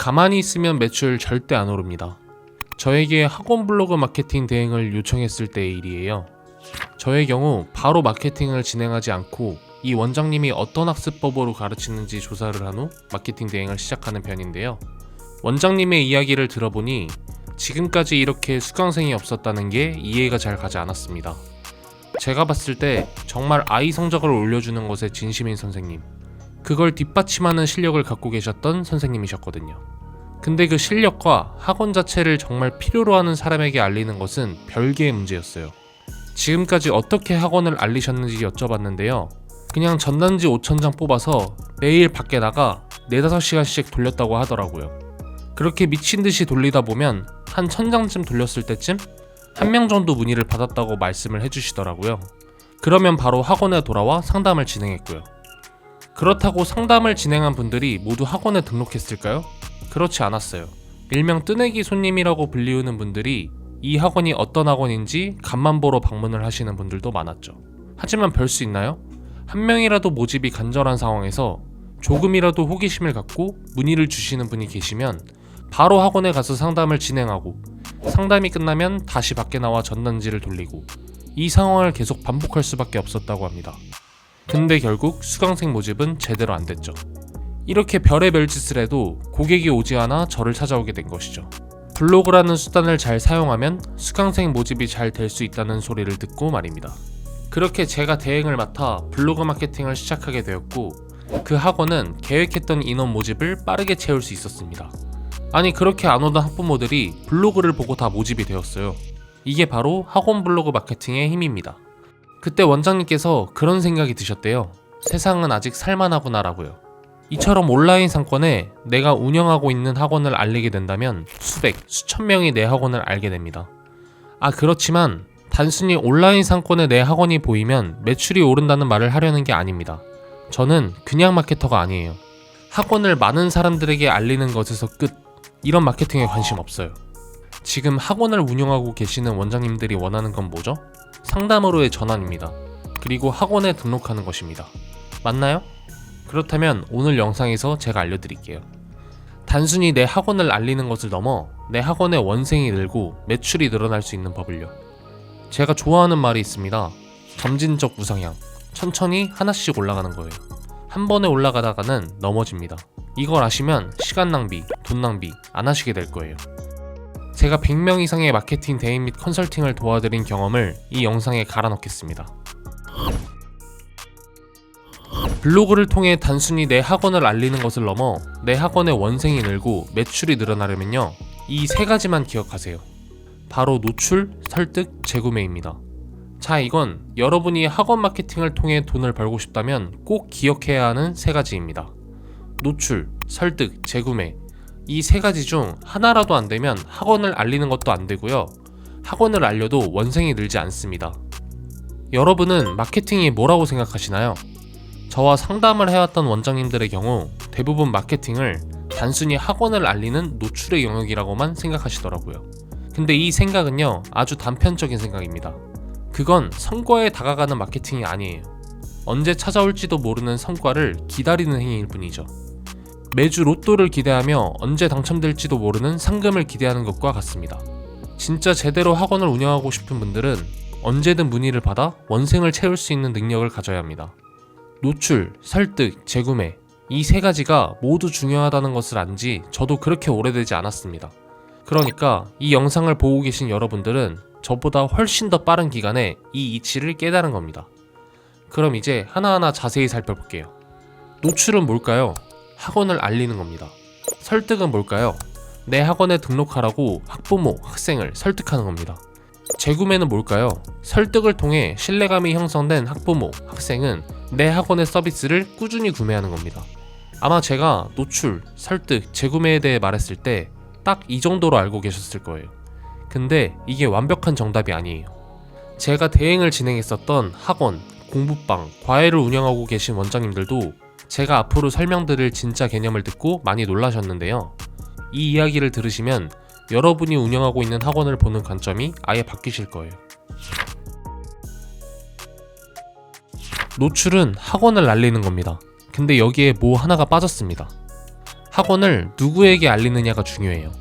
가만히 있으면 매출 절대 안 오릅니다. 저에게 학원 블로그 마케팅 대행을 요청했을 때의 일이에요. 저의 경우 바로 마케팅을 진행하지 않고 이 원장님이 어떤 학습법으로 가르치는지 조사를 한 후 마케팅 대행을 시작하는 편인데요. 원장님의 이야기를 들어보니 지금까지 이렇게 수강생이 없었다는 게 이해가 잘 가지 않았습니다. 제가 봤을 때 정말 아이 성적을 올려주는 것에 진심인 선생님, 그걸 뒷받침하는 실력을 갖고 계셨던 선생님이셨거든요. 근데 그 실력과 학원 자체를 정말 필요로 하는 사람에게 알리는 것은 별개의 문제였어요. 지금까지 어떻게 학원을 알리셨는지 여쭤봤는데요. 그냥 전단지 5,000장 뽑아서 매일 밖에 나가 4-5시간씩 돌렸다고 하더라고요. 그렇게 미친듯이 돌리다 보면 한 1,000장쯤 돌렸을 때쯤 1명 정도 문의를 받았다고 말씀을 해주시더라고요. 그러면 바로 학원에 돌아와 상담을 진행했고요. 그렇다고 상담을 진행한 분들이 모두 학원에 등록했을까요? 그렇지 않았어요. 일명 뜨내기 손님이라고 불리우는 분들이 이 학원이 어떤 학원인지 간만 보러 방문을 하시는 분들도 많았죠. 하지만 별 수 있나요? 한 명이라도 모집이 간절한 상황에서 조금이라도 호기심을 갖고 문의를 주시는 분이 계시면 바로 학원에 가서 상담을 진행하고 상담이 끝나면 다시 밖에 나와 전단지를 돌리고 이 상황을 계속 반복할 수밖에 없었다고 합니다. 근데 결국 수강생 모집은 제대로 안 됐죠. 이렇게 별의별 짓을 해도 고객이 오지 않아 저를 찾아오게 된 것이죠. 블로그라는 수단을 잘 사용하면 수강생 모집이 잘 될 수 있다는 소리를 듣고 말입니다. 그렇게 제가 대행을 맡아 블로그 마케팅을 시작하게 되었고 그 학원은 계획했던 인원 모집을 빠르게 채울 수 있었습니다. 아니 그렇게 안 오던 학부모들이 블로그를 보고 다 모집이 되었어요. 이게 바로 학원 블로그 마케팅의 힘입니다. 그때 원장님께서 그런 생각이 드셨대요. 세상은 아직 살만하구나 라고요. 이처럼 온라인 상권에 내가 운영하고 있는 학원을 알리게 된다면 수백, 수천 명이 내 학원을 알게 됩니다. 그렇지만 단순히 온라인 상권에 내 학원이 보이면 매출이 오른다는 말을 하려는 게 아닙니다. 저는 그냥 마케터가 아니에요. 학원을 많은 사람들에게 알리는 것에서 끝, 이런 마케팅에 관심 없어요. 지금 학원을 운영하고 계시는 원장님들이 원하는 건 뭐죠? 상담으로의 전환입니다. 그리고 학원에 등록하는 것입니다. 맞나요? 그렇다면 오늘 영상에서 제가 알려드릴게요. 단순히 내 학원을 알리는 것을 넘어 내 학원의 원생이 늘고 매출이 늘어날 수 있는 법을요. 제가 좋아하는 말이 있습니다. 점진적 우상향. 천천히 하나씩 올라가는 거예요. 한 번에 올라가다가는 넘어집니다. 이걸 아시면 시간 낭비, 돈 낭비 안 하시게 될 거예요. 제가 100명 이상의 마케팅 대행 및 컨설팅을 도와드린 경험을 이 영상에 갈아 넣겠습니다. 블로그를 통해 단순히 내 학원을 알리는 것을 넘어 내 학원의 원생이 늘고 매출이 늘어나려면요, 이 3가지만 기억하세요. 바로 노출, 설득, 재구매입니다. 자, 이건 여러분이 학원 마케팅을 통해 돈을 벌고 싶다면 꼭 기억해야 하는 3가지입니다. 노출, 설득, 재구매. 이 3가지 중 하나라도 안 되면 학원을 알리는 것도 안 되고요. 학원을 알려도 원생이 늘지 않습니다. 여러분은 마케팅이 뭐라고 생각하시나요? 저와 상담을 해왔던 원장님들의 경우 대부분 마케팅을 단순히 학원을 알리는 노출의 영역이라고만 생각하시더라고요. 근데 이 생각은요, 아주 단편적인 생각입니다. 그건 성과에 다가가는 마케팅이 아니에요. 언제 찾아올지도 모르는 성과를 기다리는 행위일 뿐이죠. 매주 로또를 기대하며 언제 당첨될지도 모르는 상금을 기대하는 것과 같습니다. 진짜 제대로 학원을 운영하고 싶은 분들은 언제든 문의를 받아 원생을 채울 수 있는 능력을 가져야 합니다. 노출, 설득, 재구매, 이 3가지가 모두 중요하다는 것을 안지 저도 그렇게 오래되지 않았습니다. 그러니까 이 영상을 보고 계신 여러분들은 저보다 훨씬 더 빠른 기간에 이 이치를 깨달은 겁니다. 그럼 이제 하나하나 자세히 살펴볼게요. 노출은 뭘까요? 학원을 알리는 겁니다. 설득은 뭘까요? 내 학원에 등록하라고 학부모, 학생을 설득하는 겁니다. 재구매는 뭘까요? 설득을 통해 신뢰감이 형성된 학부모, 학생은 내 학원의 서비스를 꾸준히 구매하는 겁니다. 아마 제가 노출, 설득, 재구매에 대해 말했을 때 딱 이 정도로 알고 계셨을 거예요. 근데 이게 완벽한 정답이 아니에요. 제가 대행을 진행했었던 학원, 공부방, 과외를 운영하고 계신 원장님들도 제가 앞으로 설명드릴 진짜 개념을 듣고 많이 놀라셨는데요. 이 이야기를 들으시면 여러분이 운영하고 있는 학원을 보는 관점이 아예 바뀌실 거예요. 노출은 학원을 알리는 겁니다. 근데 여기에 뭐 하나가 빠졌습니다. 학원을 누구에게 알리느냐가 중요해요.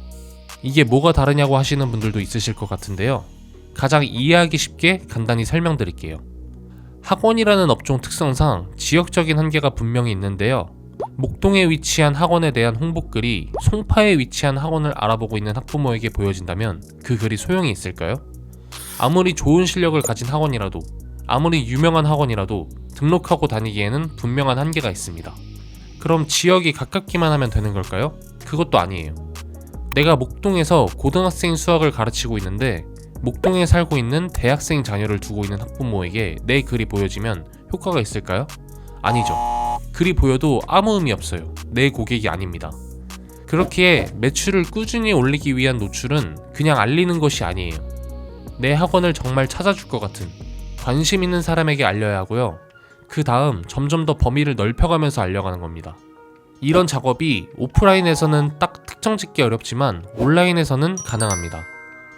이게 뭐가 다르냐고 하시는 분들도 있으실 것 같은데요. 가장 이해하기 쉽게 간단히 설명드릴게요. 학원이라는 업종 특성상 지역적인 한계가 분명히 있는데요. 목동에 위치한 학원에 대한 홍보글이 송파에 위치한 학원을 알아보고 있는 학부모에게 보여진다면 그 글이 소용이 있을까요? 아무리 좋은 실력을 가진 학원이라도, 아무리 유명한 학원이라도 등록하고 다니기에는 분명한 한계가 있습니다. 그럼 지역이 가깝기만 하면 되는 걸까요? 그것도 아니에요. 내가 목동에서 고등학생 수학을 가르치고 있는데 목동에 살고 있는 대학생 자녀를 두고 있는 학부모에게 내 글이 보여지면 효과가 있을까요? 아니죠. 글이 보여도 아무 의미 없어요. 내 고객이 아닙니다. 그렇기에 매출을 꾸준히 올리기 위한 노출은 그냥 알리는 것이 아니에요. 내 학원을 정말 찾아줄 것 같은 관심 있는 사람에게 알려야 하고요. 그 다음 점점 더 범위를 넓혀가면서 알려가는 겁니다. 이런 작업이 오프라인에서는 딱 특정 짓기 어렵지만 온라인에서는 가능합니다.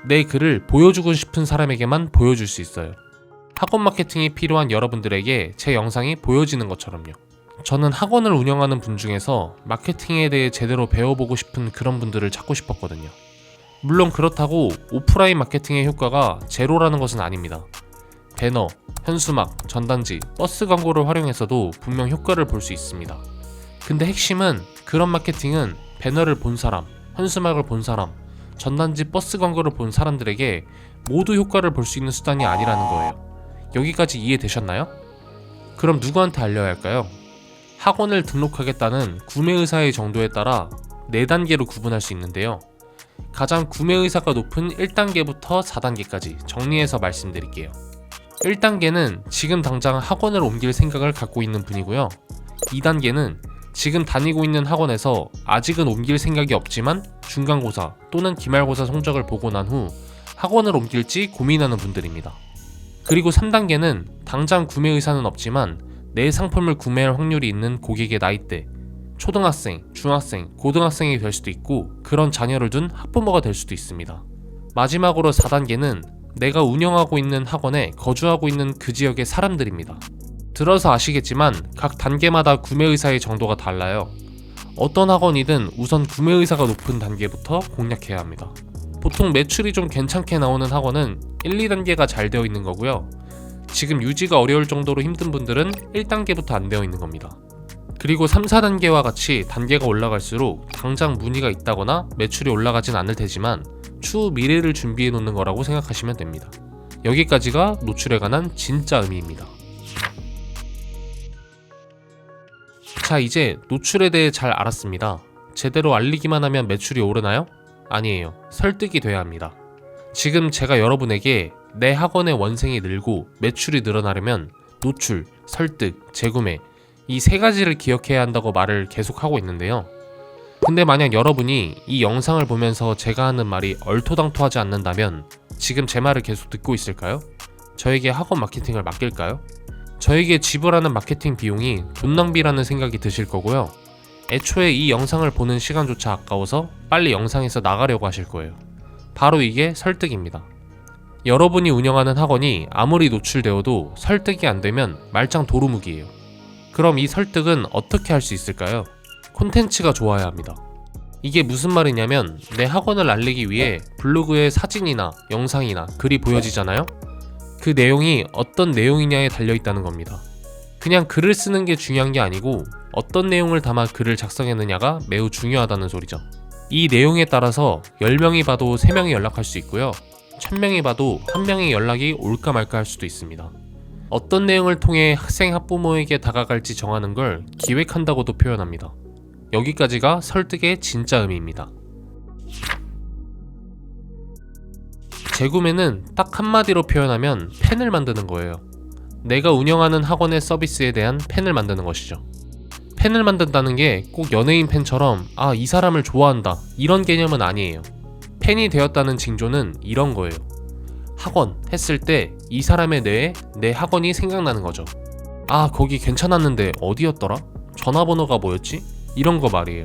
내 글을 보여주고 싶은 사람에게만 보여줄 수 있어요. 학원 마케팅이 필요한 여러분들에게 제 영상이 보여지는 것처럼요. 저는 학원을 운영하는 분 중에서 마케팅에 대해 제대로 배워보고 싶은 그런 분들을 찾고 싶었거든요. 물론 그렇다고 오프라인 마케팅의 효과가 제로라는 것은 아닙니다. 배너, 현수막, 전단지, 버스 광고를 활용해서도 분명 효과를 볼 수 있습니다. 근데 핵심은 그런 마케팅은 배너를 본 사람, 현수막을 본 사람, 전단지, 버스 광고를 본 사람들에게 모두 효과를 볼 수 있는 수단이 아니라는 거예요. 여기까지 이해되셨나요? 그럼 누구한테 알려야 할까요? 학원을 등록하겠다는 구매 의사의 정도에 따라 4단계로 구분할 수 있는데요. 가장 구매 의사가 높은 1단계부터 4단계까지 정리해서 말씀드릴게요. 1단계는 지금 당장 학원을 옮길 생각을 갖고 있는 분이고요. 2단계는 지금 다니고 있는 학원에서 아직은 옮길 생각이 없지만 중간고사 또는 기말고사 성적을 보고 난 후 학원을 옮길지 고민하는 분들입니다. 그리고 3단계는 당장 구매 의사는 없지만 내 상품을 구매할 확률이 있는 고객의 나이대, 초등학생, 중학생, 고등학생이 될 수도 있고 그런 자녀를 둔 학부모가 될 수도 있습니다. 마지막으로 4단계는 내가 운영하고 있는 학원에 거주하고 있는 그 지역의 사람들입니다. 들어서 아시겠지만 각 단계마다 구매 의사의 정도가 달라요. 어떤 학원이든 우선 구매 의사가 높은 단계부터 공략해야 합니다. 보통 매출이 좀 괜찮게 나오는 학원은 1, 2단계가 잘 되어 있는 거고요. 지금 유지가 어려울 정도로 힘든 분들은 1단계부터 안 되어 있는 겁니다. 그리고 3, 4단계와 같이 단계가 올라갈수록 당장 문의가 있다거나 매출이 올라가진 않을 테지만 추후 미래를 준비해 놓는 거라고 생각하시면 됩니다. 여기까지가 노출에 관한 진짜 의미입니다. 자, 이제 노출에 대해 잘 알았습니다. 제대로 알리기만 하면 매출이 오르나요? 아니에요. 설득이 돼야 합니다. 지금 제가 여러분에게 내 학원의 원생이 늘고 매출이 늘어나려면 노출, 설득, 재구매 이 3가지를 기억해야 한다고 말을 계속하고 있는데요. 근데 만약 여러분이 이 영상을 보면서 제가 하는 말이 얼토당토하지 않는다면 지금 제 말을 계속 듣고 있을까요? 저에게 학원 마케팅을 맡길까요? 저에게 지불하는 마케팅 비용이 돈 낭비라는 생각이 드실 거고요. 애초에 이 영상을 보는 시간조차 아까워서 빨리 영상에서 나가려고 하실 거예요. 바로 이게 설득입니다. 여러분이 운영하는 학원이 아무리 노출되어도 설득이 안 되면 말짱 도루묵이에요. 그럼 이 설득은 어떻게 할 수 있을까요? 콘텐츠가 좋아야 합니다. 이게 무슨 말이냐면 내 학원을 알리기 위해 블로그에 사진이나 영상이나 글이 보여지잖아요? 그 내용이 어떤 내용이냐에 달려있다는 겁니다. 그냥 글을 쓰는 게 중요한 게 아니고 어떤 내용을 담아 글을 작성했느냐가 매우 중요하다는 소리죠. 이 내용에 따라서 10명이 봐도 3명이 연락할 수 있고요. 1000명이 봐도 1명이 연락이 올까 말까 할 수도 있습니다. 어떤 내용을 통해 학생 학부모에게 다가갈지 정하는 걸 기획한다고도 표현합니다. 여기까지가 설득의 진짜 의미입니다. 재구매는 딱 한마디로 표현하면 팬을 만드는 거예요. 내가 운영하는 학원의 서비스에 대한 팬을 만드는 것이죠. 팬을 만든다는 게 꼭 연예인 팬처럼 이 사람을 좋아한다 이런 개념은 아니에요. 팬이 되었다는 징조는 이런 거예요. 학원 했을 때 이 사람의 뇌에 내 학원이 생각나는 거죠. 거기 괜찮았는데 어디였더라? 전화번호가 뭐였지? 이런 거 말이에요.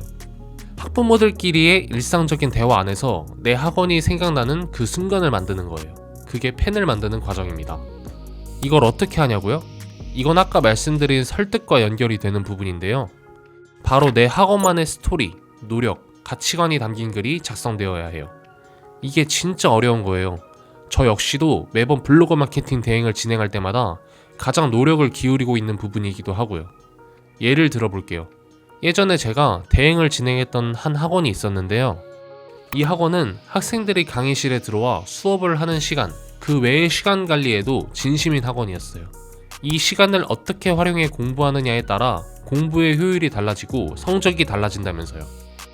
학부모들끼리의 일상적인 대화 안에서 내 학원이 생각나는 그 순간을 만드는 거예요. 그게 팬을 만드는 과정입니다. 이걸 어떻게 하냐고요? 이건 아까 말씀드린 설득과 연결이 되는 부분인데요. 바로 내 학원만의 스토리, 노력, 가치관이 담긴 글이 작성되어야 해요. 이게 진짜 어려운 거예요. 저 역시도 매번 블로거 마케팅 대행을 진행할 때마다 가장 노력을 기울이고 있는 부분이기도 하고요. 예를 들어볼게요. 예전에 제가 대행을 진행했던 한 학원이 있었는데요. 이 학원은 학생들이 강의실에 들어와 수업을 하는 시간, 그 외의 시간 관리에도 진심인 학원이었어요. 이 시간을 어떻게 활용해 공부하느냐에 따라 공부의 효율이 달라지고 성적이 달라진다면서요.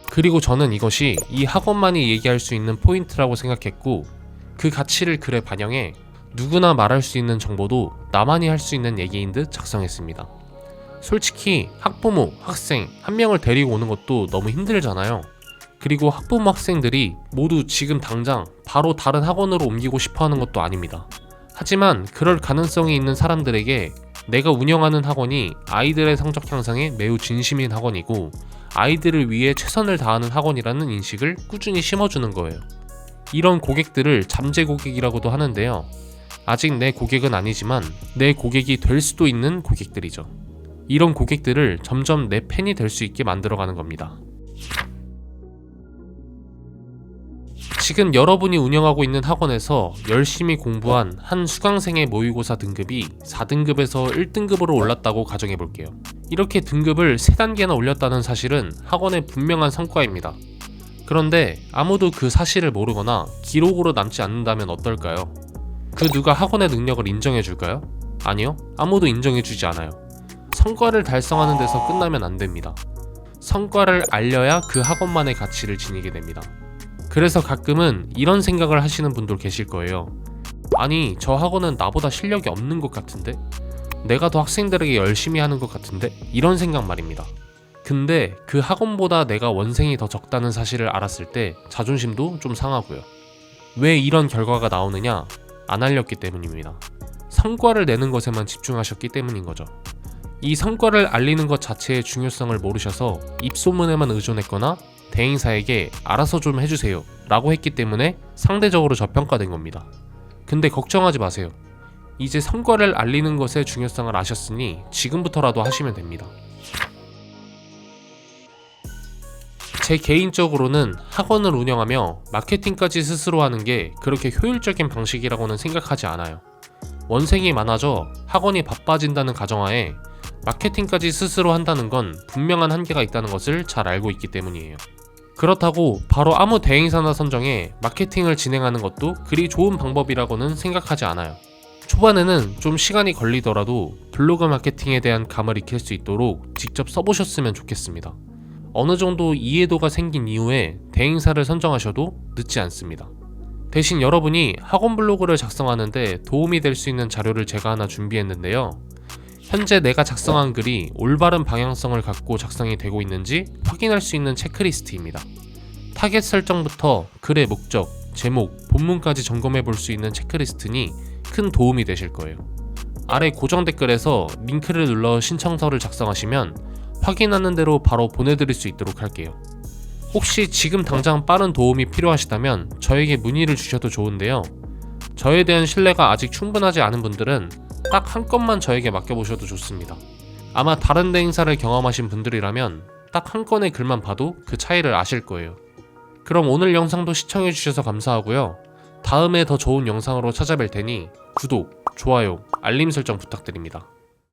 그리고 저는 이것이 이 학원만이 얘기할 수 있는 포인트라고 생각했고, 그 가치를 글에 반영해 누구나 말할 수 있는 정보도 나만이 할 수 있는 얘기인 듯 작성했습니다. 솔직히 학부모, 학생 한 명을 데리고 오는 것도 너무 힘들잖아요. 그리고 학부모 학생들이 모두 지금 당장 바로 다른 학원으로 옮기고 싶어 하는 것도 아닙니다. 하지만 그럴 가능성이 있는 사람들에게 내가 운영하는 학원이 아이들의 성적 향상에 매우 진심인 학원이고 아이들을 위해 최선을 다하는 학원이라는 인식을 꾸준히 심어주는 거예요. 이런 고객들을 잠재 고객이라고도 하는데요. 아직 내 고객은 아니지만 내 고객이 될 수도 있는 고객들이죠. 이런 고객들을 점점 내 팬이 될 수 있게 만들어가는 겁니다. 지금 여러분이 운영하고 있는 학원에서 열심히 공부한 한 수강생의 모의고사 등급이 4등급에서 1등급으로 올랐다고 가정해볼게요. 이렇게 등급을 3단계나 올렸다는 사실은 학원의 분명한 성과입니다. 그런데 아무도 그 사실을 모르거나 기록으로 남지 않는다면 어떨까요? 그 누가 학원의 능력을 인정해줄까요? 아니요, 아무도 인정해주지 않아요. 성과를 달성하는 데서 끝나면 안 됩니다. 성과를 알려야 그 학원만의 가치를 지니게 됩니다. 그래서 가끔은 이런 생각을 하시는 분들 계실 거예요. 아니, 저 학원은 나보다 실력이 없는 것 같은데? 내가 더 학생들에게 열심히 하는 것 같은데? 이런 생각 말입니다. 근데 그 학원보다 내가 원생이 더 적다는 사실을 알았을 때 자존심도 좀 상하고요. 왜 이런 결과가 나오느냐? 안 알렸기 때문입니다. 성과를 내는 것에만 집중하셨기 때문인 거죠. 이 성과를 알리는 것 자체의 중요성을 모르셔서 입소문에만 의존했거나 대행사에게 알아서 좀 해주세요 라고 했기 때문에 상대적으로 저평가된 겁니다. 근데 걱정하지 마세요. 이제 성과를 알리는 것의 중요성을 아셨으니 지금부터라도 하시면 됩니다. 제 개인적으로는 학원을 운영하며 마케팅까지 스스로 하는 게 그렇게 효율적인 방식이라고는 생각하지 않아요. 원생이 많아져 학원이 바빠진다는 가정하에 마케팅까지 스스로 한다는 건 분명한 한계가 있다는 것을 잘 알고 있기 때문이에요. 그렇다고 바로 아무 대행사나 선정해 마케팅을 진행하는 것도 그리 좋은 방법이라고는 생각하지 않아요. 초반에는 좀 시간이 걸리더라도 블로그 마케팅에 대한 감을 익힐 수 있도록 직접 써보셨으면 좋겠습니다. 어느 정도 이해도가 생긴 이후에 대행사를 선정하셔도 늦지 않습니다. 대신 여러분이 학원 블로그를 작성하는데 도움이 될 수 있는 자료를 제가 하나 준비했는데요. 현재 내가 작성한 글이 올바른 방향성을 갖고 작성이 되고 있는지 확인할 수 있는 체크리스트입니다. 타겟 설정부터 글의 목적, 제목, 본문까지 점검해 볼 수 있는 체크리스트니 큰 도움이 되실 거예요. 아래 고정 댓글에서 링크를 눌러 신청서를 작성하시면 확인하는 대로 바로 보내드릴 수 있도록 할게요. 혹시 지금 당장 빠른 도움이 필요하시다면 저에게 문의를 주셔도 좋은데요. 저에 대한 신뢰가 아직 충분하지 않은 분들은 딱 한 건만 저에게 맡겨보셔도 좋습니다. 아마 다른 대행사를 경험하신 분들이라면 딱 한 건의 글만 봐도 그 차이를 아실 거예요. 그럼 오늘 영상도 시청해주셔서 감사하고요. 다음에 더 좋은 영상으로 찾아뵐 테니 구독, 좋아요, 알림 설정 부탁드립니다.